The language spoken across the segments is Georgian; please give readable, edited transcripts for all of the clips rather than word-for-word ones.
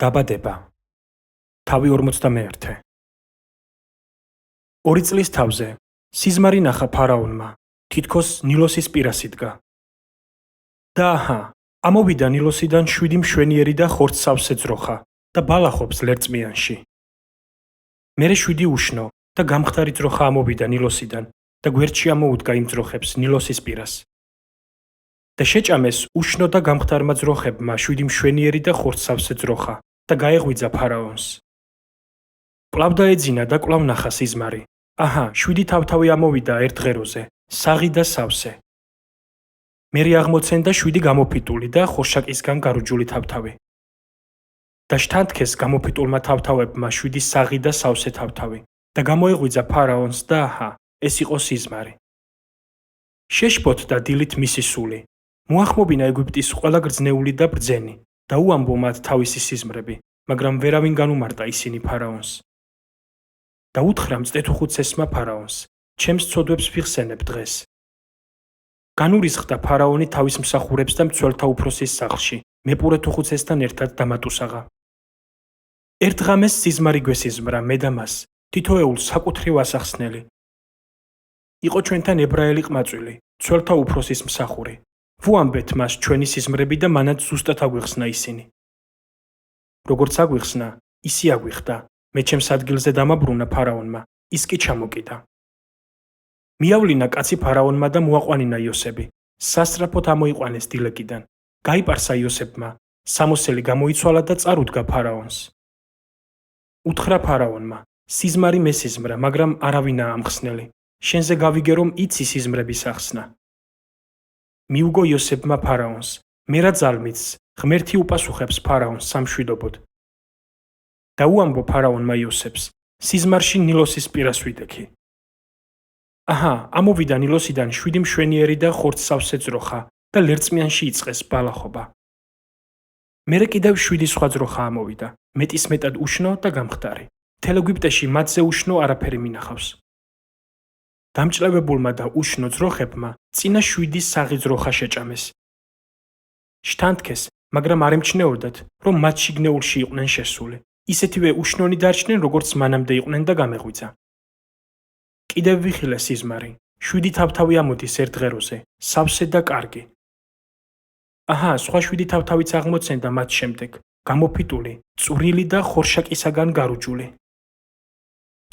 დაბადება. თავი 51. 2 წლის თავზე სიზმარი ნახა ფარაონმა, თითქოს ნილოსის პირას იდგა. და აჰა, ამოვიდა ნილოსიდან 7 მშვენიერი და ხორცსავსე ძროხა და ბალახობს ლერწმიანში. მერე 7 უშნო და გამხდარი ძროხა ამოვიდა ნილოსიდან და გვერდში ამოუდგა იმ ძროხებს ნილოსის პირას. და შეჭამეს უშნო და გამხდარმა ძროხებმა 7 მშვენიერი და ხორცსავსე ძროხა და გაეღვიძა ფარაონს. კვლავ დაეძინა და კვლავ ნახა სიზმარი. აჰა, 7 თავთავი ამოვიდა ერთ ღეროზე, საღი და სავსე. მერე აღმოცენდა 7 გამოფიტული და ხორშაკისგან გარუჯული თავთავი. და შთანთქეს გამოფიტულმა თავთავებმა 7 საღი და სავსე თავთავი და გამოეღვიძა ფარაონს და აჰა, ეს იყო სიზმარი. შეშფოთდა დილით მისი სული. მოახმობინა ეგვიპტის ყველა გრძნეული და ბრძენი და უამბო მათ თავისი სიზმრები, მაგრამ ვერავინ განუმარტა ისინი ფარაონს. და უთხრა მწტეთუხუცესმა ფარაონს, ჩემს ცოდვებს ვიხსენებ დღეს. განურისხდა ფარაონი თავის მსახურებს და მცველთა უფროსის სახლში, მეპურეთუხუცესთან ერთად დამატუსაღა. ერთ ღამეს სიზმარი გვესიზმრა მე და მას, თითოეულს საკუთრივ ასახსნელი. იყო ჩვენთან ებრაელი ყმაწვილი, მცველთა უფროსის მსახური. ვუამბეთ მას ჩვენი სიზმრები და მანაც ზუსტად აგვიხსნა ისინი. როგორც აგვიხსნა, ისი აგვიხდა. მე ჩემს ადგილზე დამაბრუნა ფარაონმა, ის კი ჩამოკიდა. მიავლინა კაცი ფარაონმა და მოაყვანინა იოსები. სასწრაფოდ ამოიყვანეს დილეკიდან. გაიპარსა იოსებმა, სამოსელი გამოიცვალა და წარუდგა ფარაონს. უთხრა ფარაონმა, სიზმარი მესიზმრა, მაგრამ არავინაა ამხსნელი. შენზე გავიგე რომ იცი სიზმრების ახსნა. მიუგო იოსებმა ფარაონს, მე რა ძალმიც, ღმერთი უპასუხებს ფარაონს სამშვიდობოდ. და უამბო ფარაონმა იოსებს, სიზმარში ნილოსის პირას ვიდექი. აჰა, ამოვიდა ნილოსიდან 7 მშვენიერი და ხორცსავსე ძროხა და ლერწმიანში იწყეს ბალახობა. მერე კიდევ 7 სხვა ძროხა ამოვიდა, მეტისმეტად უშნო და გამხდარი. მთელ ეგვიპტეში მათზე უშნო არაფერი მინახავს. დამჭლებებულმა და უშნო ძროხებმა წინა 7 საღი ძროხა შეჭამეს. შთანთქეს, მაგრამ არ ემჩნეოდათ, რომ მათ შიგნეულში იყვნენ შესული. ისეთივე უშნონი დარჩნენ, როგორც მანამდე იყვნენ და გამეღვიძა. კიდევ ვიხილე სიზმარი, 7 თავთავი ამოდის ერთ ღეროზე, სავსე და კარგი. აჰა, სხვა 7 თავთავიც აღმოცენდა მათ შემდეგ, გამოფიტული, წვრილი და ხორშაკისაგან გარუჯული.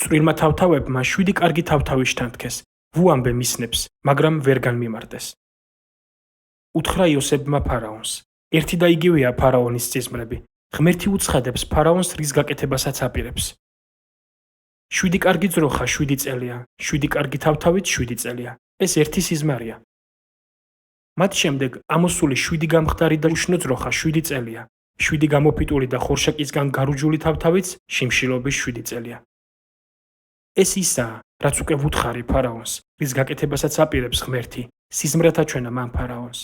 წვრილმა თავთავებმა 7 კარგი თავთავი შთანთქეს, ვუამბე მისნებს, მაგრამ ვერ განმიმარტეს. უთხრა იოსებმა ფარაონს, ერთი და იგივეა ფარაონის სიზმრები. ღმერთი უცხადებს ფარაონს რის გაკეთებასაც აპირებს. 7 კარგი ძროხა 7 წელია, 7 კარგი თავთავით 7 წელია. ეს ერთი სიზმარია. მათ შემდეგ ამოსული 7 გამხდარი და უშნო ძროხა 7 წელია. 7 გამოფიტული და ხორშაკისგან გარუჯული თავთავით შიმშილობის 7 წელია. ეს ისაა, რაც უკვე ვუთხარი ფარაონს, რის გაკეთებასაც აპირებს ღმერთი, სიზმრათა ჩვენა მან ფარაონს.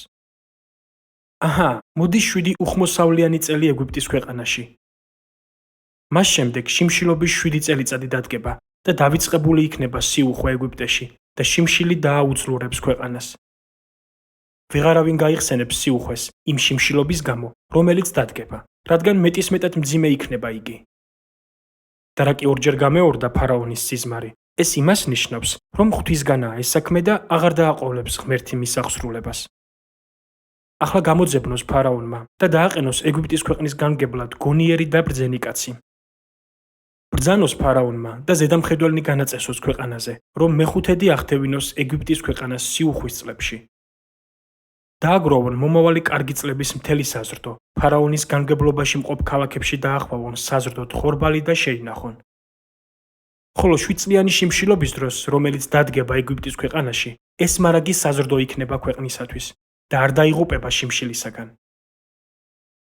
აჰა, მოდის 7 უხმოსავლიანი წელი ეგვიპტის ქვეყანაში. მას შემდეგ შიმშილობის 7 წელიწადი დადგება და დავიწყებული იქნება სიუხვე ეგვიპტეში და შიმშილი დააუძლურებს ქვეყანას. ვეღარავინ გაიხსენებს სიუხვეს იმ შიმშილობის გამო, რომელიც დადგება, რადგან მეტისმეტად მძიმე იქნება იგი. და რა კი ორჯერ გამეორდა ფარაონის სიზმარი, ეს იმას ნიშნავს, რომ ღვთისგანაა ეს საქმე და აღარ დააყოლებს ღმერთი მის აღსრულებას. ახლა გამოძებნოს ფარაონმა და დააყენოს ეგვიპტის ქვეყნის გამგებლად გონიერი და ბრძენი კაცი. ბრძანოს ფარაონმა და ზედამხედველნი განაწესოს ქვეყანაზე, რომ მეხუთედი აღთევინოს ეგვიპტის ქვეყანას სიუხვის წლებში. დააგროვონ მომავალი კარგი წლების მთელი საზრდო, ფარაონის გამგებლობაში მყოფ ქალაქებში დაახვევონ საზრდოთ ხორბალი და შეინახონ. ხოლო 7 წლიანი შიმშილობის დროს, რომელიც დადგება ეგვიპტის ქვეყანაში, ეს მარაგი საზრდო იქნება ქვეყნისათვის. და არ დაიღუპება შიმშილისაგან.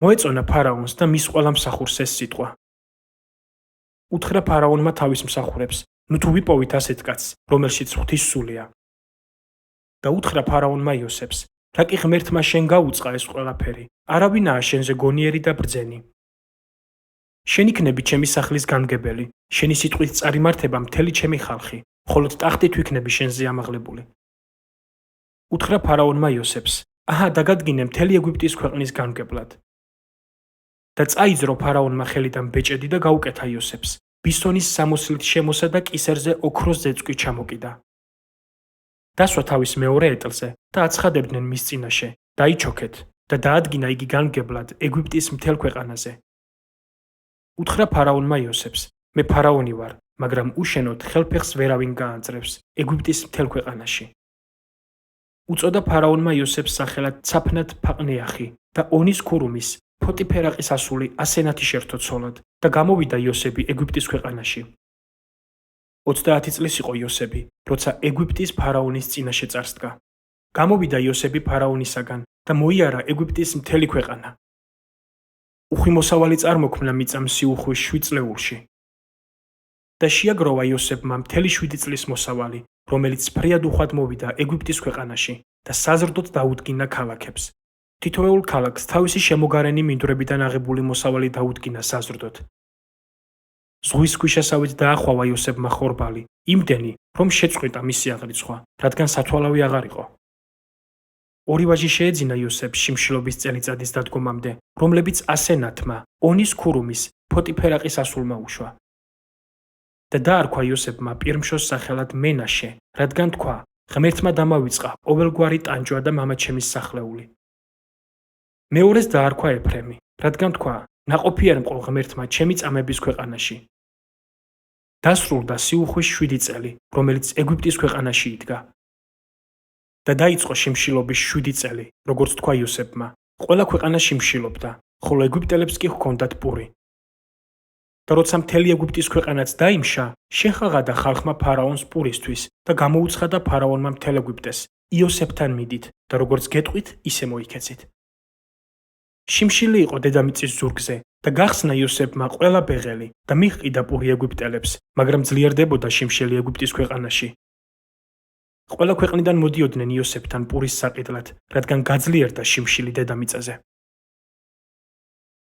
მოეწონა ფარაონს და მის ყველა მსახურს ეს სიტყვა. უთხრა ფარაონმა თავის მსახურებს, ნუ თუ ვიპოვით ასეთ კაცს, რომელშიც ღვთის სულია. და უთხრა ფარაონმა იოსებს, რა კი ღმერთმა შენ გაუწყა ეს ყველაფერი, არავინაა შენზე გონიერი და ბრძენი. შენ იქნები ჩემი სახლის გამგებელი, შენი სიტყვით წარიმართება მთელი ჩემი ხალხი, ხოლო ტახტით ვიქნები შენზე ამაღლებული. უთხრა ფარაონმა იოსებს, აჰა, დაგადგინე მთელი ეგვიპტის ქვეყნის გამგებლად. და წაიძრო ფარაონმა ხელიდან ბეჭედი და გაუკეთა იოსებს. ბისონის სამოსლით შემოსა და კისერზე ოქროს ზეწვი ჩამოკიდა. დასვა თავის მეორე ეტლზე და აცხადებდნენ მის წინაშე, დაიჩოქეთ და დაადგინა იგი განმგებლად ეგვიპტის მთელ ქვეყანაზე. უთხრა ფარაონმა იოსებს, მე ფარაონი ვარ, მაგრამ უშენოდ ხელფეხს ვერავინ გაანწრევს ეგვიპტის მთელ ქვეყანაში. უწოდა ფარაონმა იოსებს სახელად ცაფნათ ფაყნეახი და ონის ქურუმის ფოტიფერაყის ასული ასენათი შერთო ცოლად და გამოვიდა იოსები ეგვიპტის ქვეყანაში. 30 წლის იყო იოსები, როცა ეგვიპტის ფარაონის წინაშე წარსდგა. გამოვიდა იოსები ფარაონისაგან და მოიარა ეგვიპტის მთელი ქვეყანა. უხვიმოსავალი წარმოქმნა მიწამ სიუხვის 7 წლეულში. და შეაგროვა იოსებმა მთელი 7 წლის მოსავალი, რომელიც ფრიად უხვად მოვიდა ეგვიპტის ქვეყანაში და საზრდოდ დაუდგინა ქალაქებს. თითოეულ ქალაქს თავისი შემოგარენი მინდვრებიდან აღებული მოსავალი დაუდგინა საზრდოდ. ზღვის ქვიშასავით დაახვალა იოსებმა ხორბალი, იმდენი, რომ შეწყვიტა მისი აღრიცხვა, რადგან სათვალავი აღარ იყო. ორი ვაჟი შეეძინა იოსებს შიმშილობის წელიწადის დადგომამდე, რომლებიც ასენათმა, ონის ქურუმის, ფოტიფერაყის ასულმა უშვა. და დაარქვა იოსებმა პირმშოს სახელად მენაშე, რადგან თქვა, ღმერთმა დამავიწყა ყოველგვარი ტანჯვა და მამაჩემის სახლეული. მეორეს დაარქვა ეფრემი, რადგან თქვა, ნაყოფი არ მყო ღმერთმა ჩემი წამების ქვეყანაში. დასრულდა სიუხვის 7 წელი, რომელიც ეგვიპტის ქვეყანაში იდგა. და დაიწყო შიმშილობის 7 წელი, როგორც თქვა იოსებმა, ყველა ქვეყანა შიმშილობდა, ხოლო ეგვიპტელებს კი ჰქონდათ პური. და როცა მთელი ეგვიპტის ქვეყანაც დაიმშა, შეხაღადა ხალხმა ფარაონს პურისთვის და გამოუცხადა ფარაონმა მთელ ეგვიპტეს, იოსებთან მიდით და როგორც გეტყვით, ისე მოიქეცით. შიმშილი იყო დედამიწის ზურგზე და გახსნა იოსებმა ყველა ბეღელი და მიჰყიდა პური ეგვიპტელებს, მაგრამ ძლიერდებოდა შიმშილი ეგვიპტის ქვეყანაში. ყველა ქვეყნიდან მოდიოდნენ იოსებთან პურის საყიდლად, რადგან გაძლიერდა შიმშილი დედამიწაზე.